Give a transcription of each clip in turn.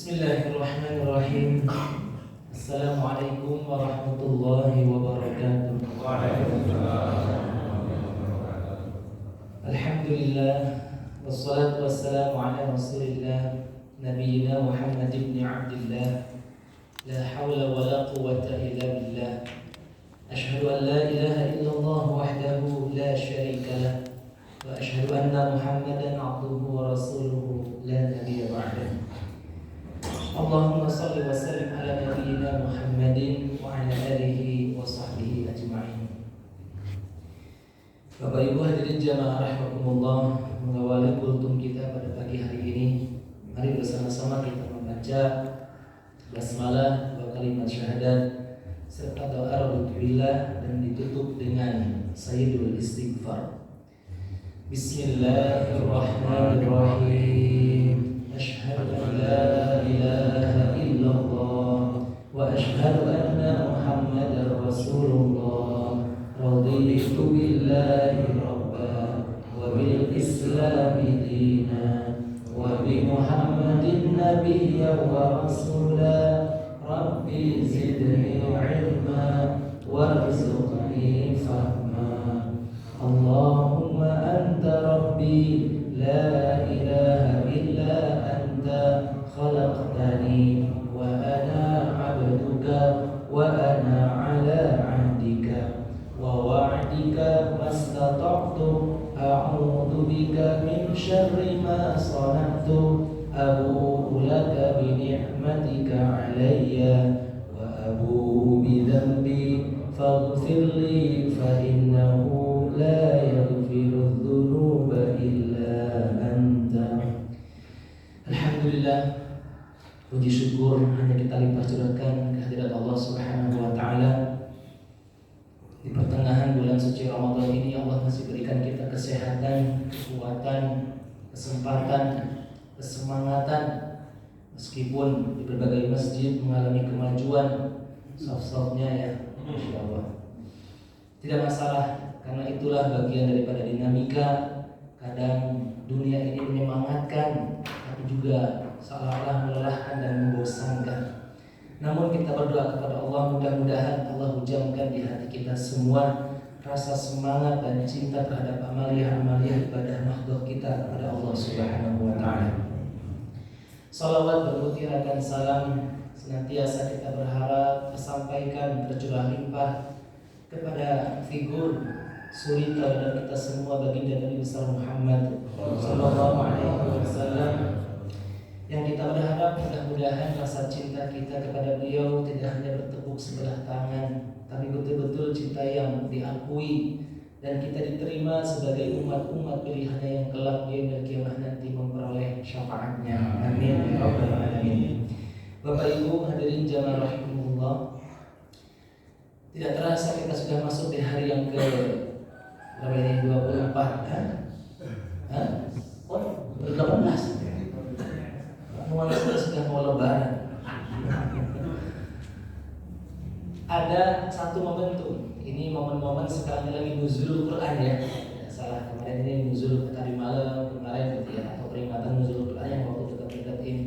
Bismillahirrahmanirrahim. Assalamualaikum warahmatullahi wabarakatuh. Alhamdulillah, wassalatu wassalamu ala rasulillah Nabiyyina Muhammad ibn Abdillah. La hawla wa la quwwata illa billah. Ashhadu an la ilaha illallah wahdahu la sharika lah, wa ashhadu anna Muhammadan abduhu wa rasuluhu la nabiyya ba'dahu. Allahumma salli wa sallim ala nabiyyina Muhammadin wa ala alihi wa sahbihi ajma'in. Bapak Ibu hadirin jamaah rahimakumullah, mengawali kultum kita pada pagi hari ini, mari bersama-sama kita membaca basmalah, dua kalimat syahadat serta doa rukbillah, dan ditutup dengan sayyidul istighfar. Bismillahirrahmanirrahim. Asyhadu an la ilaha illallah wa asyhadu anna Muhammadar Rasulullah. Raditu billahi rabba wa bil islami dina wa bi Muhammadin nabiyya wa rasula. Rabbi zidni ilma warzuqni fahma. Allahumma anta rabbi la ilaha illa anta khalaqtani wa ana abduka wa ana ala ahdika wa wa'dika mastata'tu a'udzu bika min syarri ma sana'tu abu'u laka bi ni'matika 'alayya wa abu'u bi dhanbi faghfir li fa innahu la yaghfiru dzunuba illa anta. Alhamdulillah, puji syukur hanya kita limpah curahkan kehadirat Allah Subhanahu wa taala. Di pertengahan bulan suci Ramadan ini Allah masih berikan kita kesehatan, kekuatan, kesempatan, kesemangatan, meskipun di berbagai masjid mengalami kemajuan soft-softnya ya, Masya Allah. Tidak masalah, karena itulah bagian daripada dinamika. Kadang dunia ini menyemangatkan, tapi juga seolah-olah melelahkan dan membosankan. Namun kita berdoa kepada Allah, mudah-mudahan Allah hujamkan di hati kita semua rasa semangat dan cinta terhadap amalia-amalia ibadah makhluk kita kepada Allah Subhanahu wa taala. Salawat berbutiran salam senantiasa kita berharap tersampaikan, tercurah limpah kepada figur suri teladan kita semua, baginda Nabi besar Muhammad sallallahu alaihi wasallam, yang kita berharap mudah-mudahan rasa cinta kita kepada beliau tidak hanya bertepuk sebelah tangan, tapi betul-betul cinta yang diakui dan kita diterima sebagai umat-umat pilihannya yang kelak di yaumil qiyamah nanti memperoleh syafaatnya. Amin ya rabbal alamin. Bapak Ibu hadirin jamaah rahimakumullah, tidak terasa kita sudah masuk di hari yang ke berapa ini? 24 Oh, 18. Nuansa sudah mau lebaran. Ada satu momentum. Ini momen-momen sekarang lagi nuzulul Quran ya. Tidak salah, kemarin ini nuzul tadi malam kemarin gitu ya, atau peringatan nuzulul Quran yang waktu dekat-dekat ini.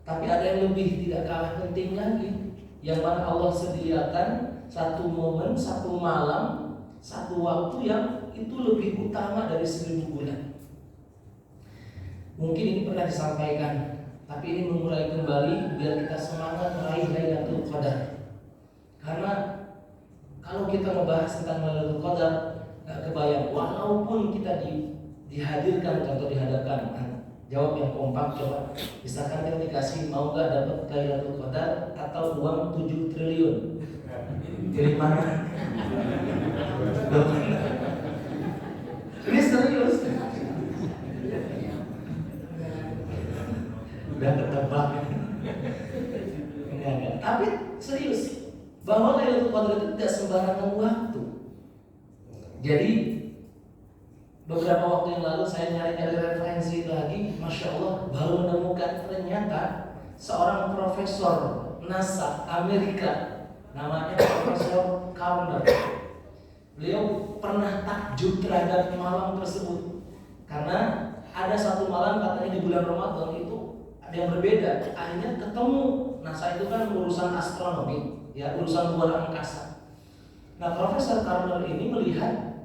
Tapi ada yang lebih tidak kalah penting lagi, yang mana Allah sediakan satu momen, satu malam, satu waktu yang itu lebih utama dari 1000 bulan. Mungkin ini pernah disampaikan, tapi ini memulai kembali biar kita semangat meraih Lailatul Qadar. Karena kalau kita membahas tentang Lailatul Qadar, gak kebayang, walaupun kita dihadirkan atau dihadapkan, jawab yang kompak coba. Misalkan kita dikasih, mau gak dapat Lailatul Qadar atau uang 7 triliun? Pilih mana? Ini serius. Udah ketebak. Enggak. Tapi serius, bahwa Lailatul Qadar itu tidak sembarangan waktu. Jadi beberapa waktu yang lalu saya nyari-nyari referensi lagi, Masya Allah, baru menemukan ternyata seorang profesor NASA Amerika, namanya Profesor Kalmer. Beliau pernah takjub terhadap malam tersebut, karena ada satu malam katanya di bulan Ramadan itu ada yang berbeda, akhirnya ketemu. NASA itu kan urusan astronomi, ya urusan luar angkasa. Nah, Profesor Carner ini melihat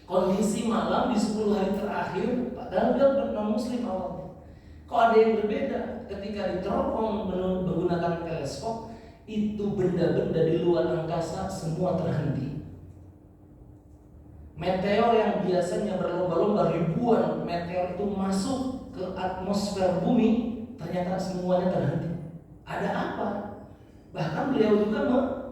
kondisi malam di 10 hari terakhir, padahal dia non muslim awalnya. Kok ada yang berbeda? Ketika diteropong menggunakan teleskop, itu benda-benda di luar angkasa semua terhenti. Meteor yang biasanya berlomba-lomba ribuan meteor itu masuk ke atmosfer bumi, ternyata semuanya terhenti. Ada apa? Bahkan beliau juga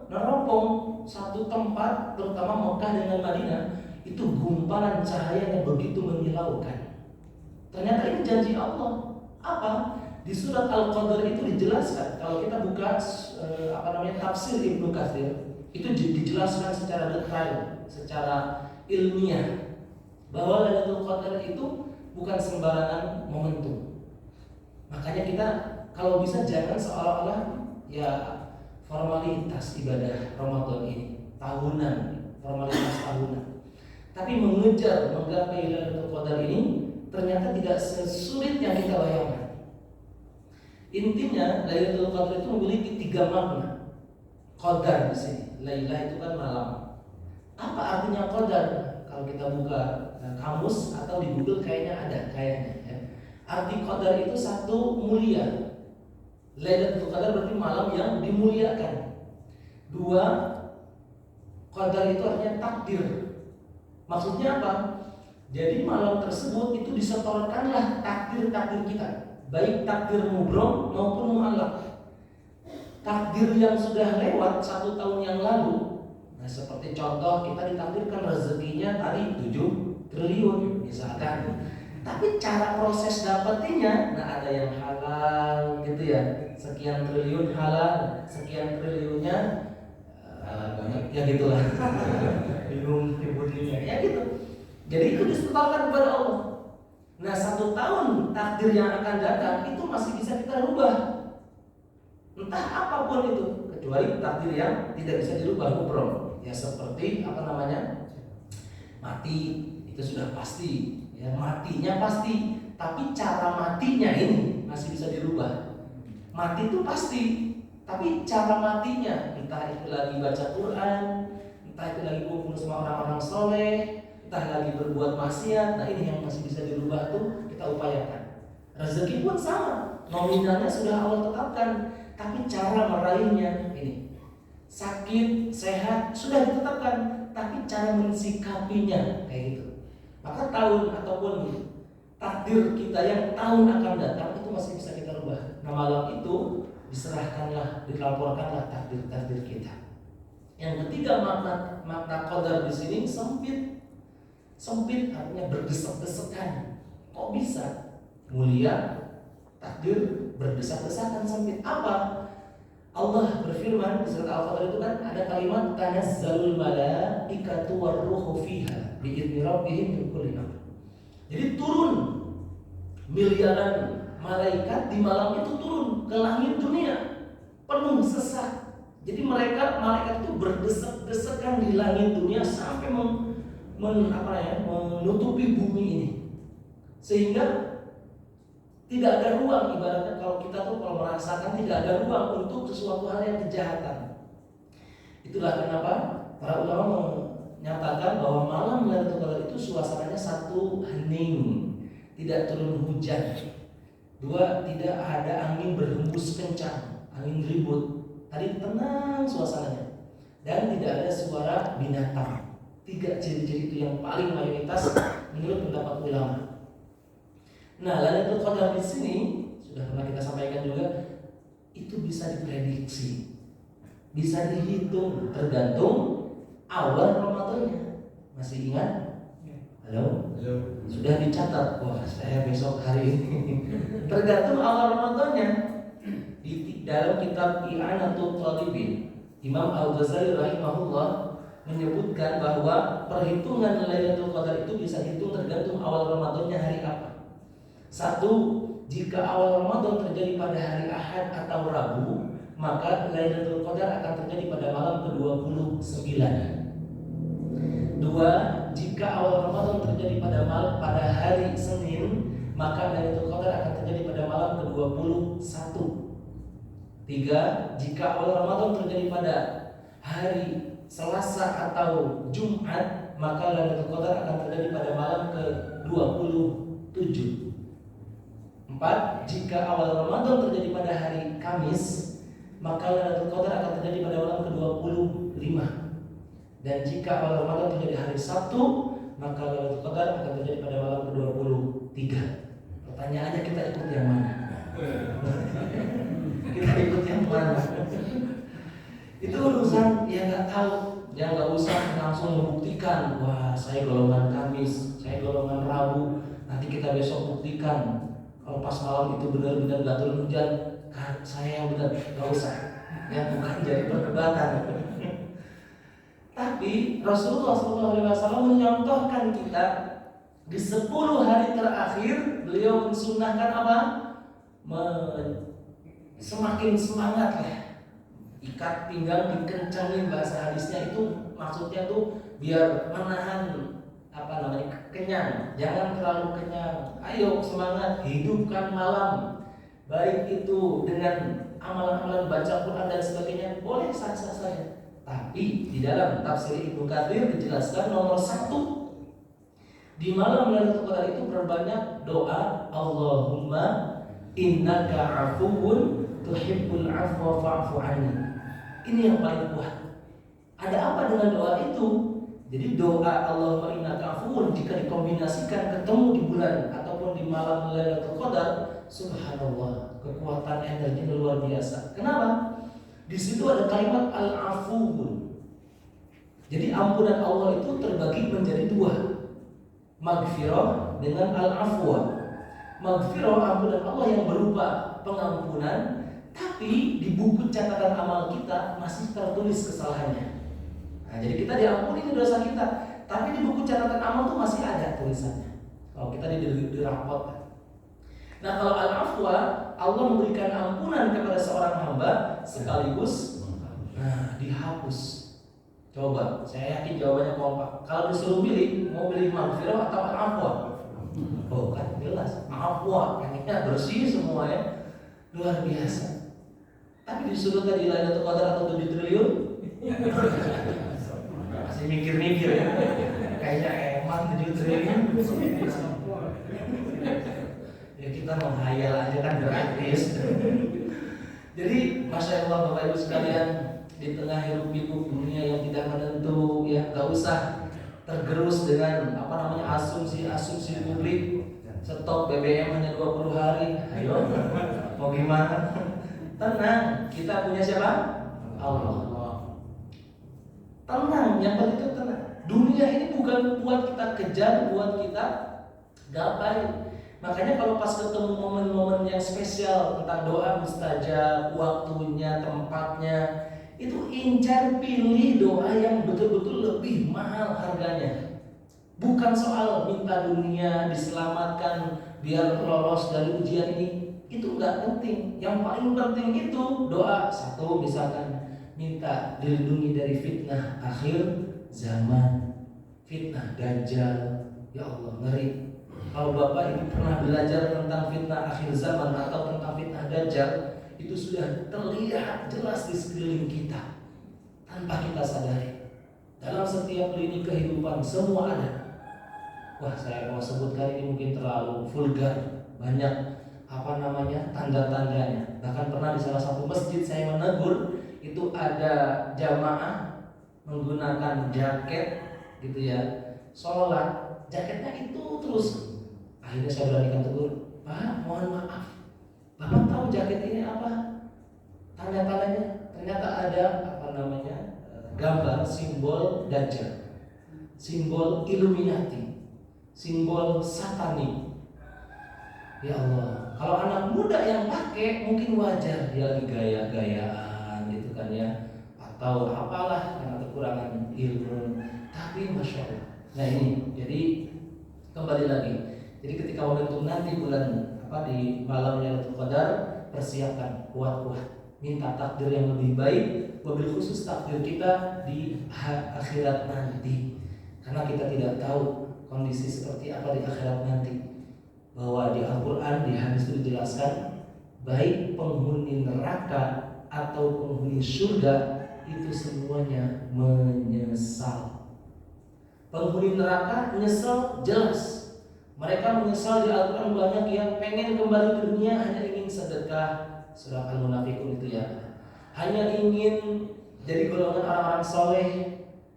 meneropong satu tempat, terutama Mekah dengan Madinah, itu gumpalan cahayanya begitu menyilaukan. Ternyata ini janji Allah. Apa? Di surat Al-Qadr itu dijelaskan. Kalau kita buka tafsir Ibnu Katsir, itu dijelaskan secara detail, secara ilmiah, bahwa Lailatul Qadar itu bukan sembarangan momentum. Makanya kita kalau bisa jangan seolah-olah ya formalitas ibadah Ramadan ini tahunan, formalitas tahunan. Tapi mengejar menggapai Lailatul Qadar ini ternyata tidak sesulit yang kita bayangkan. Intinya Lailatul Qadar itu memiliki 3 makna. Qadar di sini, Lailah itu kan malam. Apa artinya qadar? Kalau kita buka kamus atau di Google kayaknya ada ya. Arti qadar itu satu, mulia. Lailatul Qadar berarti malam yang dimuliakan. 2, qadar itu artinya takdir. Maksudnya apa? Jadi malam tersebut itu disetorkanlah takdir-takdir kita, baik takdir mubrom maupun mu'allaq. Takdir yang sudah lewat 1 tahun yang lalu, nah seperti contoh kita ditakdirkan rezekinya tadi 7 triliun misalkan. Tapi cara proses dapetinnya, nah ada yang halal gitu ya, sekian triliun halal, sekian triliunnya banyak ya gitulah. Bingung ributnya ya gitu. Jadi itu disetorkan kepada Allah. Nah 1 tahun takdir yang akan datang itu masih bisa kita rubah. Entah apapun itu, kecuali takdir yang tidak bisa dirubah, mubrom. Ya seperti mati, itu sudah pasti. Ya matinya pasti, tapi cara matinya ini masih bisa dirubah. Mati itu pasti, tapi cara matinya, entah itu lagi baca Quran, entah itu lagi kumpul sama orang-orang soleh, entah lagi berbuat maksiat. Nah ini yang masih bisa dirubah tuh kita upayakan. Rezeki pun sama, nominalnya sudah Allah tetapkan, tapi cara meraihnya ini. Sakit, sehat sudah ditetapkan, tapi cara mensikapinya kayak gitu. Maka tahun ataupun takdir kita yang tahun akan datang itu masih bisa kita rubah. Nah malam itu diserahkanlah, dilaporkanlah takdir-takdir kita. Yang ketiga makna qadar di sini sempit. Sempit artinya berdesak-desakan. Kok bisa? Mulia, takdir berdesak-desakan, sempit. Apa? Allah berfirman di surat Al-Qadr itu kan ada kalimat tanazzalul malaikatu warruhu fiha bi'izni rabbihim min kulli amr. Jadi turun miliaran malaikat di malam itu turun ke langit dunia penuh sesak. Jadi malaikat itu berdesak-desakan di langit dunia sampai menutupi bumi ini. Sehingga tidak ada ruang, ibaratnya kalau kita tuh kalau merasakan tidak ada ruang untuk sesuatu hal yang kejahatan. Itulah kenapa para ulama menyatakan bahwa malam Lailatul Qadar itu suasananya 1 hening, tidak turun hujan. 2, tidak ada angin berhembus kencang, angin ribut. Tadi tenang suasananya. Dan tidak ada suara binatang. 3 ciri-ciri itu yang paling mayoritas menurut pendapat ulama. Nah, Lailatul Qadar di sini sudah pernah kita sampaikan juga, itu bisa diprediksi, bisa dihitung tergantung awal Ramadannya. Masih ingat? Halo? Sudah dicatat. Wah, saya besok hari ini. Tergantung awal Ramadannya. Di dalam kitab I'anatul Talibin, Imam Al-Ghazali rahimahullah menyebutkan bahwa perhitungan Lailatul Qadar itu bisa dihitung tergantung awal Ramadannya hari apa. 1, jika awal Ramadan terjadi pada hari Ahad atau Rabu, maka Lailatul Qadar akan terjadi pada malam ke-29. 2, jika awal Ramadan terjadi pada hari Senin, maka Lailatul Qadar akan terjadi pada malam ke-21. 3. Jika awal Ramadan terjadi pada hari Selasa atau Jumat, maka Lailatul Qadar akan terjadi pada malam ke-27. 4. Jika awal Ramadan terjadi pada hari Kamis, maka Lailatul Qadar akan terjadi pada malam ke-25. Dan jika awal Ramadan terjadi hari Sabtu, maka Lailatul Qadar akan terjadi pada malam ke-23. Pertanyaannya, kita ikut yang mana? Kita ikut yang mana? Itu urusan yang nggak tahu, yang nggak usah langsung membuktikan. Wah, saya golongan Kamis, saya golongan Rabu. Nanti kita besok buktikan. Kalau pas malam itu benar-benar nggak turun hujan, saya yang benar. Nggak usah. Ya, bukan jadi perdebatan. Tapi Rasulullah SAW menyontohkan kita di 10 hari terakhir. Beliau mensunnahkan apa? Semakin semangat lah. Ikat pinggang dikencangin, bahasa hadisnya itu maksudnya tuh biar menahan kenyang, jangan terlalu kenyang. Ayo semangat, hidupkan malam. Baik itu dengan amalan-amalan baca Quran dan sebagainya, boleh sah-sah saja. Tapi di dalam tafsir Ibnu Katsir dijelaskan nomor 1, di malam Lailatul Qadar itu berbanyak doa, Allahumma innaka afuwun tuhibbul afwa fa'fu anni. Ini yang paling kuat. Ada apa dengan doa itu? Jadi doa Allahumma innaka afuwun jika dikombinasikan ketemu di bulan ataupun di malam Lailatul Qadar, subhanallah, kekuatan energinya luar biasa. Kenapa? Di situ ada kalimat al-afuwun. Jadi ampunan Allah itu terbagi menjadi 2. Maghfirah dengan al-afwa. Maghfirah, ampunan Allah yang berupa pengampunan, tapi di buku catatan amal kita masih tertulis kesalahannya. Nah, jadi kita diampuni dosa kita, tapi di buku catatan amal itu masih ada tulisannya. Kalau kita di rapot. Nah, kalau al-afwa, Allah memberikan ampunan kepada seorang hamba sekaligus dihapus. Coba, saya yakin jawabannya kompak. Kalau disuruh pilih, mau pilih maghfirah atau al-afwa? Oh, kan jelas, afwa, kayaknya bersih semua ya. Luar biasa. Tapi disuruh tadi Lailatul Qadar atau 7 triliun, masih mikir-mikir ya. Kayaknya emang 7 triliun. Ya kita menghayal aja kan gratis. Jadi Masya Allah Bapak Ibu sekalian, di tengah hiruk pikuk dunia yang tidak menentu, ya gak usah tergerus dengan asumsi publik. Stok BBM hanya 20 hari. Ayo, mau gimana? Tenang, kita punya siapa? Allah. Tenang, yang penting itu tenang. Dunia ini bukan buat kita kejar, buat kita gapai. Makanya kalau pas ketemu momen-momen yang spesial tentang doa mustajab, waktunya, tempatnya, itu incar pilih doa yang betul-betul lebih mahal harganya. Bukan soal minta dunia diselamatkan biar lolos dari ujian ini, itu nggak penting. Yang paling penting itu doa. 1, misalkan minta dilindungi dari fitnah akhir zaman, fitnah dajjal. Ya Allah, ngeri. Kalau Bapak Ibu pernah belajar tentang fitnah akhir zaman atau tentang fitnah dajjal, itu sudah terlihat jelas di sekeliling kita tanpa kita sadari. Dalam setiap lini kehidupan semua ada. Wah, saya mau sebutkan ini mungkin terlalu vulgar, banyak tanda-tandanya. Bahkan pernah di salah satu masjid saya menegur, itu ada jamaah menggunakan jaket gitu ya, sholat, jaketnya itu terus. Akhirnya saya beranikan tegur, Pak, mohon maaf, Bapak tahu jaket ini apa? Tanda-tandanya ternyata ada gambar simbol Dajjal, simbol Illuminati, simbol Satani. Ya Allah, kalau anak muda yang pakai mungkin wajar, dia lagi gaya-gayaan gitu kan ya, atau apalah karena kekurangan ilmu. Tapi Masya Allah. Nah ini, jadi kembali lagi. Jadi ketika momentum nanti bulan di malam Lailatul Qadar, persiapkan kuat-kuat, minta takdir yang lebih baik, wabil khusus takdir kita di akhirat nanti. Karena kita tidak tahu kondisi seperti apa di akhirat nanti. bahwa di Al-Quran, di hadis itu dijelaskan baik penghuni neraka atau penghuni surga itu semuanya menyesal. Penghuni neraka menyesal jelas. Mereka menyesal di Al-Quran banyak yang pengen kembali ke dunia hanya ingin sedekah, surah Al-Munafikun itu ya, hanya ingin jadi golongan orang-orang soleh.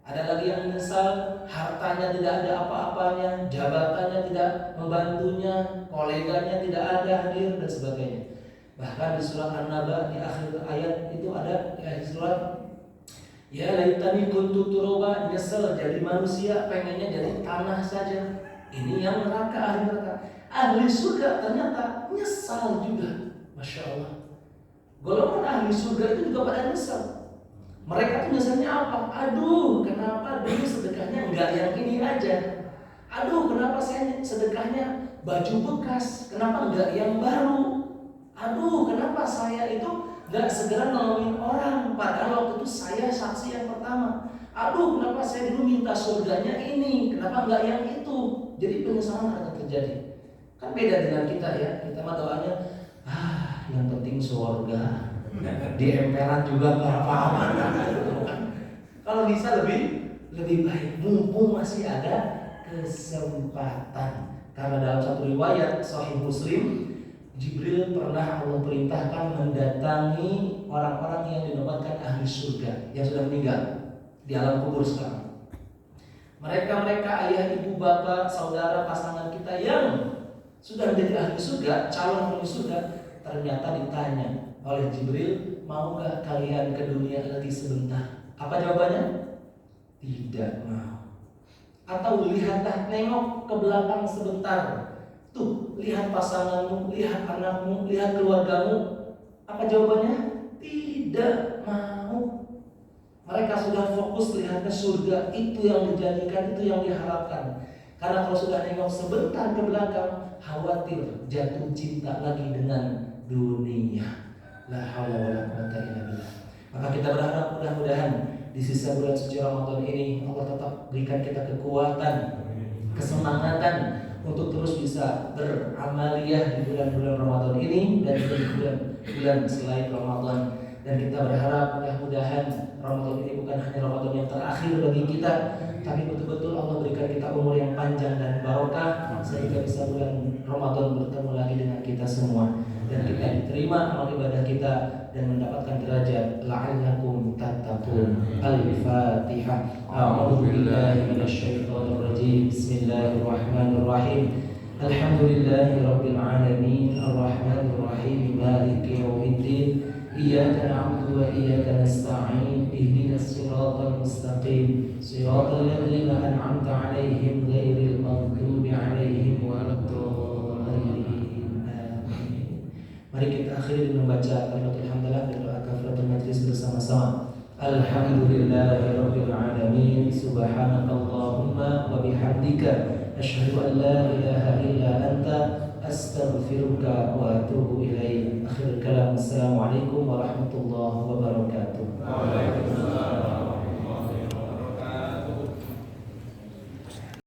Ada lagi yang menyesal hartanya tidak ada apa-apanya, jabatannya tidak membantunya, koleganya tidak ada hadir dan sebagainya. Bahkan di surah An-Naba di akhir ayat itu ada di akhir surat, ya laitani kuntu turoba, nyesel jadi manusia, pengennya jadi tanah saja. Ini yang neraka, ahli neraka. Ahli surga ternyata nyesal juga. Masya Allah. Golongan ahli surga itu juga pada nyesal. Mereka tuh nyesalnya apa? Aduh, kenapa dulu sedekahnya enggak yang ini aja? Aduh, kenapa saya sedekahnya baju bekas? Kenapa enggak yang baru? Aduh, kenapa saya itu enggak segera nolongin orang? Padahal waktu itu saya saksi yang pertama. Aduh, kenapa saya dulu minta surganya ini? Kenapa enggak yang itu? Jadi penyesalan akan terjadi. Kan beda dengan kita ya. Kita mah doanya, yang penting surga. Di emperan juga nggak apa-apa. Kalau bisa lebih baik, mumpung masih ada kesempatan. Karena dalam satu riwayat Sahih Muslim, Jibril pernah Allah perintahkan mendatangi orang-orang yang dinobatkan ahli surga yang sudah meninggal di alam kubur sekarang. Mereka ayah, ibu, bapak, saudara, pasangan kita yang sudah menjadi ahli surga, calon ahli surga, ternyata ditanya oleh Jibril, mau gak kalian ke dunia lagi sebentar? Apa jawabannya? Tidak mau. Atau lihatlah, nengok ke belakang sebentar. Tuh, lihat pasanganmu, lihat anakmu, lihat keluargamu. Apa jawabannya? Tidak mau. Mereka sudah fokus lihat ke surga. Itu yang dijanjikan, itu yang diharapkan. Karena kalau sudah nengok sebentar ke belakang, khawatir jatuh cinta lagi dengan dunia. La haula wala quwwata illa billah. Maka kita berharap mudah-mudahan di sisa bulan suci Ramadan ini Allah tetap berikan kita kekuatan, kesemangatan untuk terus bisa beramaliyah di bulan-bulan Ramadan ini dan juga di bulan-bulan selain Ramadan. Dan kita berharap mudah-mudahan Ramadan ini bukan hanya Ramadan yang terakhir bagi kita, tapi betul-betul Allah berikan kita umur yang panjang dan barokah sehingga bisa bulan Ramadan bertemu lagi dengan kita semua. Dan kita diterima amal ibadah kita dan mendapatkan derajat la'allakum tattaqun. Al-Fatihah. A'udzu billahi minasyaitonir rajim. Bismillahirrahmanirrahim. Alhamdulillahirabbil alamin arrahmanir rahim maliki yaumiddin. Iyyaka na'budu wa iyyaka nasta'in. Ihdinas siratal mustaqim. Siratal ladzina an'amta 'alaihim ghairil maghdubi 'alaihim waladdallin. Mari kita akhiri dengan membaca kalimatul hamdalah dan doa kafaratul majlis bersama-sama. Alhamdulillahirabbil alamin. Subhanakallahumma wa bihamdika asyhadu an la ilaha illa anta astaghfiruka wa atubu ilaik. Akhirul kalam. Assalamualaikum warahmatullahi wabarakatuh. Waalaikumsalam.